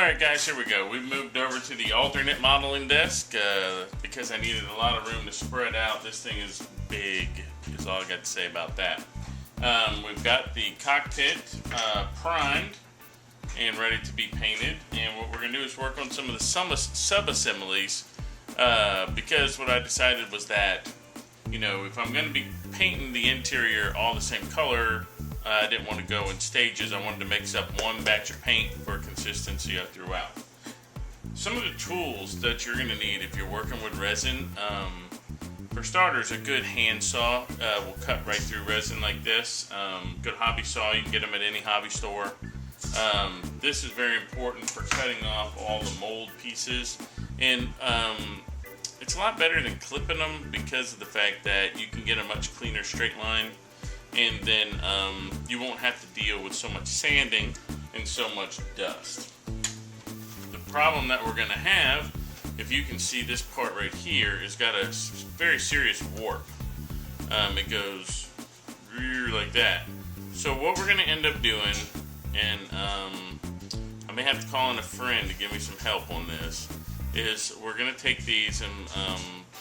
Alright guys, here we go. We've moved over to the alternate modeling desk because I needed a lot of room to spread out. This thing is big, is all I got to say about that. We've got the cockpit primed and ready to be painted, and what we're going to do is work on some of the sub-assemblies because what I decided was that, you know, if I'm going to be painting the interior all the same color, I didn't want to go in stages. I wanted to mix up one batch of paint for consistency throughout. Some of the tools that you're going to need if you're working with resin, for starters, a good hand saw will cut right through resin like this. Good hobby saw, you can get them at any hobby store. This is very important for cutting off all the mold pieces, and it's a lot better than clipping them because of the fact that you can get a much cleaner straight line, and then you won't have to deal with so much sanding and so much dust. The problem that we're going to have, if you can see this part right here, is got a very serious warp. It goes like that. So what we're going to end up doing, and I may have to call in a friend to give me some help on this, is we're going to take these and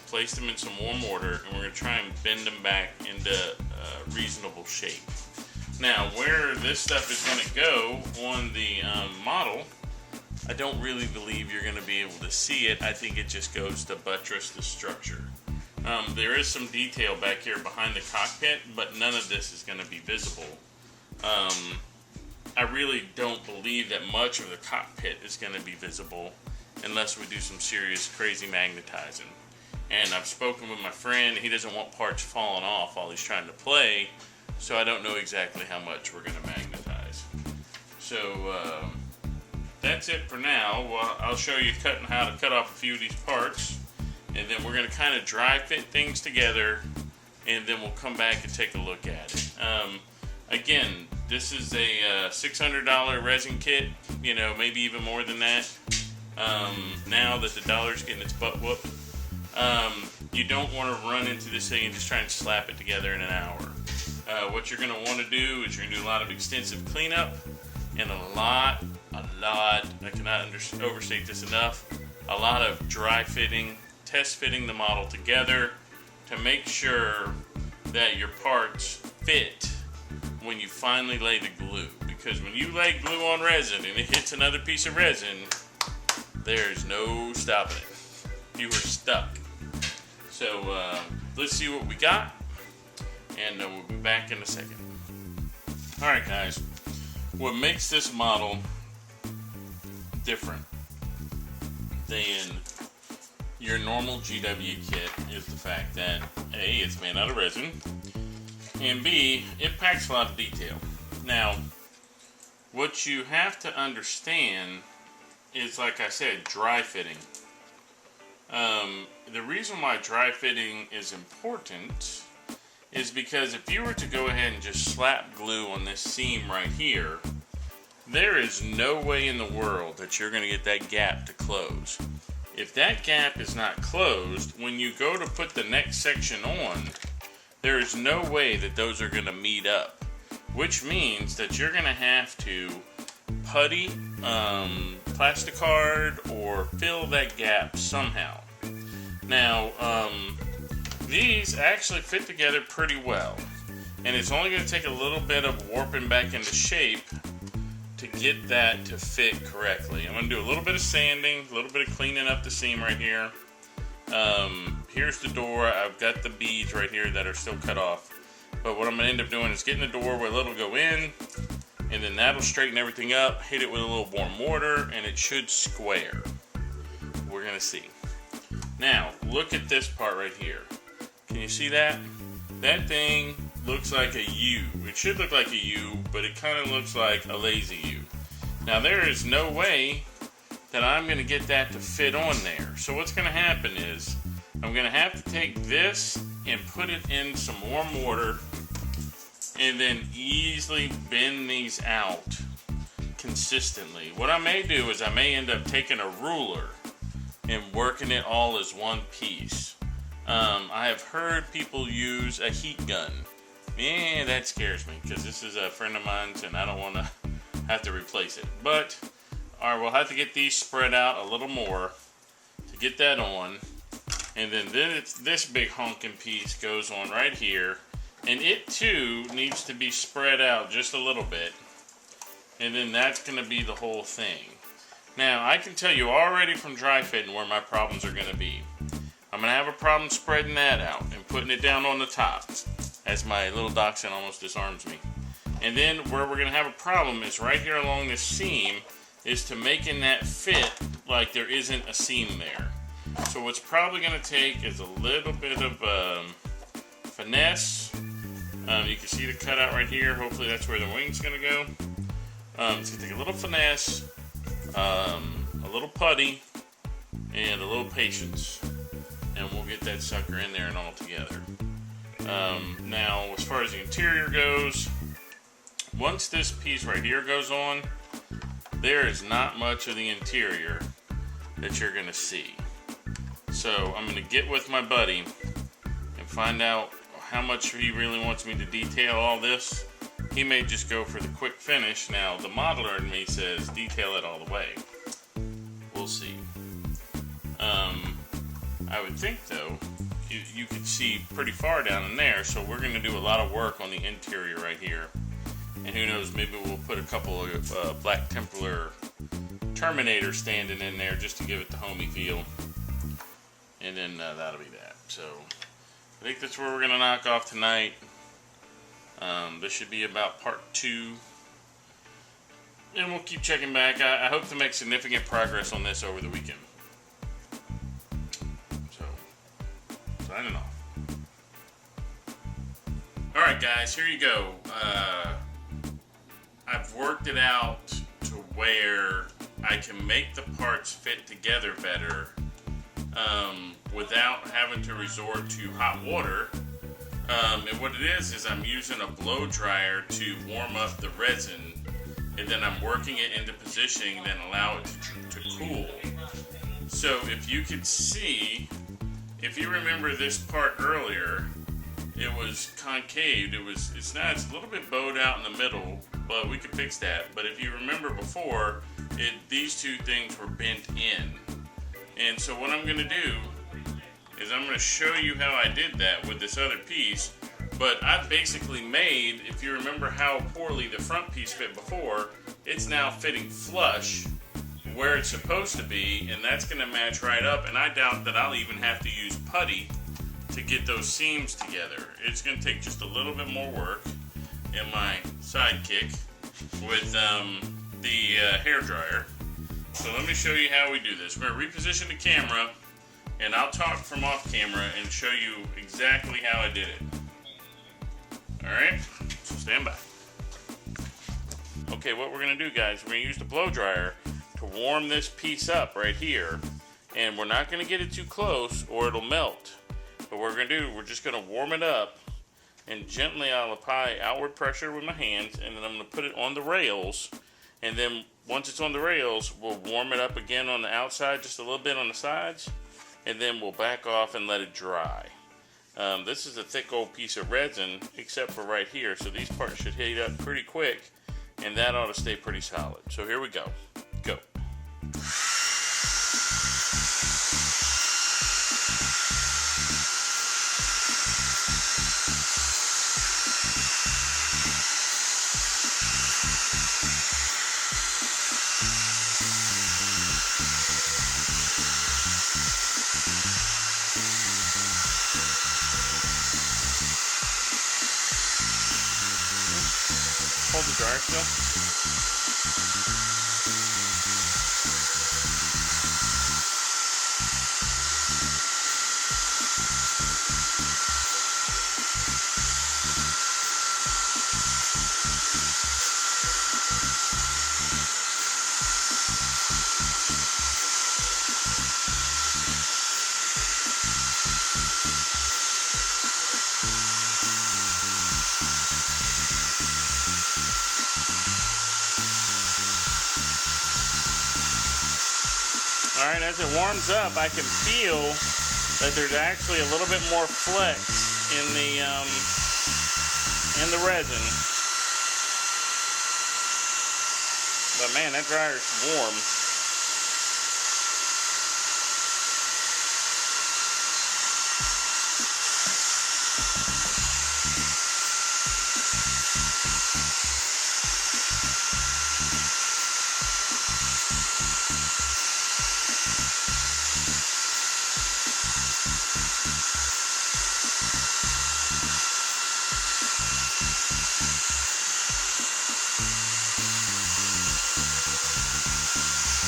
place them in some warm water, and we're going to try and bend them back into reasonable shape. Now, where this stuff is going to go on the model, I don't really believe you're going to be able to see it. I think it just goes to buttress the structure. There is some detail back here behind the cockpit, but none of this is going to be visible. I really don't believe that much of the cockpit is going to be visible unless we do some serious crazy magnetizing. And I've spoken with my friend. He doesn't want parts falling off while he's trying to play, so I don't know exactly how much we're going to magnetize. So that's it for now. Well, I'll show you how to cut off a few of these parts, and then we're going to kind of dry fit things together, and then we'll come back and take a look at it. Again, this is a $600 resin kit, you know, maybe even more than that. Now that the dollar's getting its butt whooped, you don't want to run into this thing and just try and slap it together in an hour. What you're going to want to do is you're going to do a lot of extensive cleanup and a lot, I cannot overstate this enough, a lot of dry fitting, test fitting the model together to make sure that your parts fit when you finally lay the glue. Because when you lay glue on resin and it hits another piece of resin, there's no stopping it. You are stuck. So let's see what we got, and we'll be back in a second. Alright guys, what makes this model different than your normal GW kit is the fact that A, it's made out of resin, and B, it packs a lot of detail. Now, what you have to understand is, like I said, dry fitting. The reason why dry fitting is important is because if you were to go ahead and just slap glue on this seam right here, there is no way in the world that you're going to get that gap to close. If that gap is not closed, when you go to put the next section on, there is no way that those are going to meet up, which means that you're going to have to putty, plasticard, or fill that gap somehow. Now, these actually fit together pretty well, and it's only going to take a little bit of warping back into shape to get that to fit correctly. I'm going to do a little bit of sanding, a little bit of cleaning up the seam right here. Here's the door. I've got the beads right here that are still cut off. But what I'm going to end up doing is getting the door where it'll go in, and then that'll straighten everything up, hit it with a little warm mortar, and it should square. We're going to see. Now, look at this part right here. Can you see that? That thing looks like a U. It should look like a U, but it kind of looks like a lazy U. Now, there is no way that I'm going to get that to fit on there. So what's going to happen is I'm going to have to take this and put it in some warm water and then easily bend these out consistently. What I may do is I may end up taking a ruler and working it all as one piece. I have heard people use a heat gun. Man, that scares me because this is a friend of mine's and I don't want to have to replace it. But Alright, we'll have to get these spread out a little more to get that on. And then this big honking piece goes on right here. And it too needs to be spread out just a little bit. And then that's going to be the whole thing. Now, I can tell you already from dry fitting where my problems are going to be. I'm going to have a problem spreading that out and putting it down on the top, as my little dachshund almost disarms me. And then where we're going to have a problem is right here along this seam, is to making that fit like there isn't a seam there. So what's probably going to take is a little bit of finesse. You can see the cutout right here. Hopefully that's where the wing's going to go. It's going to take a little finesse, a little putty, and a little patience. And we'll get that sucker in there and all together. Now, as far as the interior goes, once this piece right here goes on, there is not much of the interior that you're going to see. So I'm going to get with my buddy and find out how much he really wants me to detail all this. He may just go for the quick finish. Now, the modeler in me says detail it all the way. We'll see. I would think, though, you could see pretty far down in there, so we're going to do a lot of work on the interior right here. And who knows, maybe we'll put a couple of Black Templar Terminator standing in there just to give it the homey feel. And then that'll be that. So, I think that's where we're going to knock off tonight. This should be about part 2. And we'll keep checking back. I hope to make significant progress on this over the weekend. So, signing off. Alright guys, here you go. I've worked it out to where I can make the parts fit together better without having to resort to hot water. And what it is I'm using a blow dryer to warm up the resin, and then I'm working it into positioning, then allow it to cool. So if you could see, if you remember this part earlier, it was concaved. It's a little bit bowed out in the middle, but we could fix that. But if you remember before, these two things were bent in. And so what I'm going to do is I'm going to show you how I did that with this other piece. But I basically made, if you remember how poorly the front piece fit before, it's now fitting flush where it's supposed to be, and that's going to match right up. And I doubt that I'll even have to use putty to get those seams together. It's going to take just a little bit more work in my sidekick with the hair dryer. So let me show you how we do this. We're going to reposition the camera, and I'll talk from off camera and show you exactly how I did it. Alright, so stand by. Okay, what we're going to do, guys, we're going to use the blow dryer to warm this piece up right here. And we're not going to get it too close or it'll melt. But what we're going to do, we're just going to warm it up, and gently I'll apply outward pressure with my hands, and then I'm going to put it on the rails. And then once it's on the rails, we'll warm it up again on the outside, just a little bit on the sides, and then we'll back off and let it dry. This is a thick old piece of resin, except for right here, so these parts should heat up pretty quick, and that ought to stay pretty solid. So here we go. Go. Hold the dryer still. Alright, as it warms up, I can feel that there's actually a little bit more flex in the resin. But man, that dryer's warm.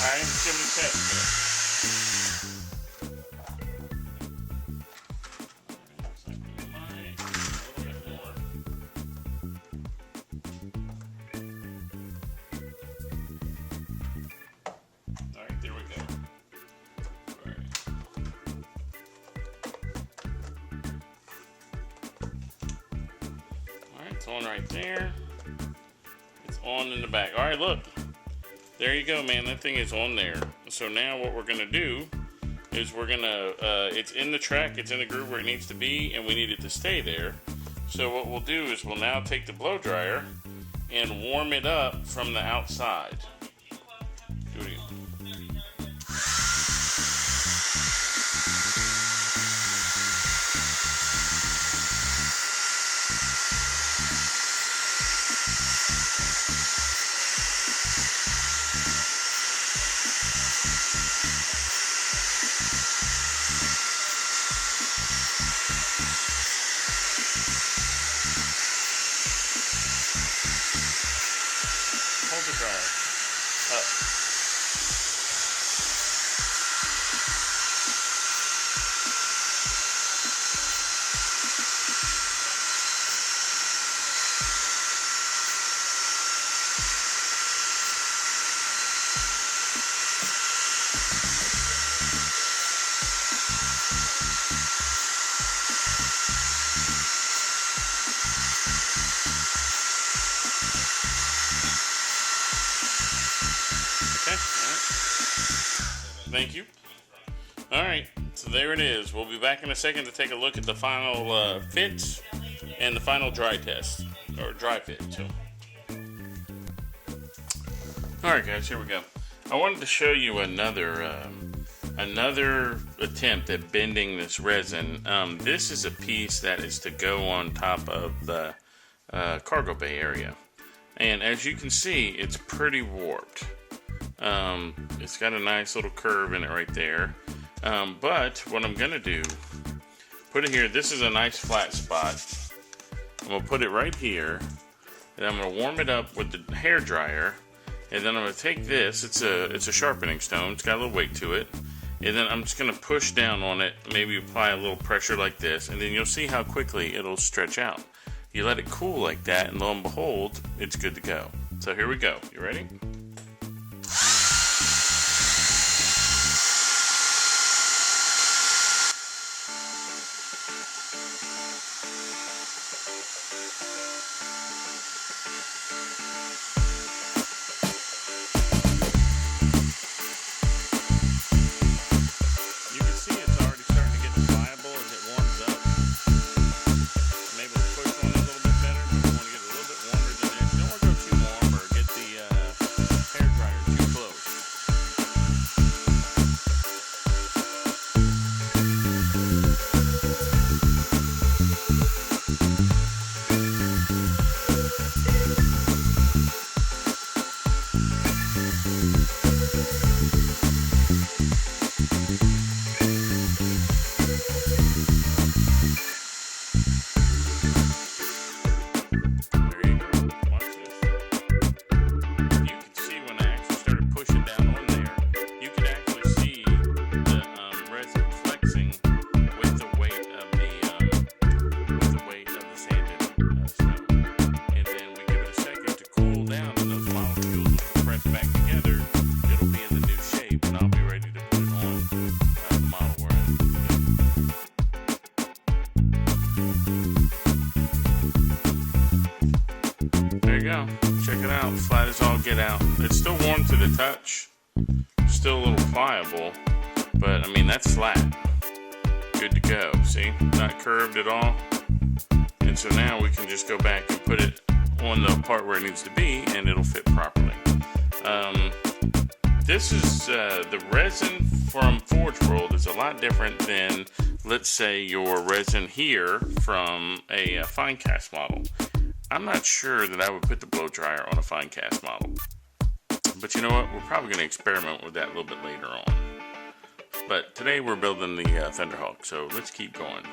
Alright, let's give it a test here. Alright, there we go. Alright, it's on right there. It's on in the back. Alright, look. There you go, man. That thing is on there. So now what we're going to do is we're going to, it's in the track, it's in the groove where it needs to be, and we need it to stay there. So what we'll do is we'll now take the blow dryer and warm it up from the outside. Do it again. Hold the dryer up. Thank you. Alright, so there it is. We'll be back in a second to take a look at the final fits and the final dry test, or dry fit. So, alright guys, here we go. I wanted to show you another attempt at bending this resin. This is a piece that is to go on top of the cargo bay area. And as you can see, it's pretty warped. It's got a nice little curve in it right there. But what I'm going to do, put it here. This is a nice flat spot. I'm going to put it right here. And I'm going to warm it up with the hair dryer. And then I'm going to take this. It's a sharpening stone. It's got a little weight to it. And then I'm just going to push down on it. Maybe apply a little pressure like this. And then you'll see how quickly it'll stretch out. You let it cool like that, and lo and behold, it's good to go. So here we go. You ready? Check it out, flat as all get out. It's still warm to the touch, still a little pliable, but I mean that's flat. Good to go, see? Not curved at all. And so now we can just go back and put it on the part where it needs to be and it'll fit properly. This is the resin from Forge World is a lot different than, let's say, your resin here from a fine cast model. I'm not sure that I would put the blow dryer on a fine cast model, but you know what? We're probably going to experiment with that a little bit later on. But today we're building the Thunderhawk, so let's keep going.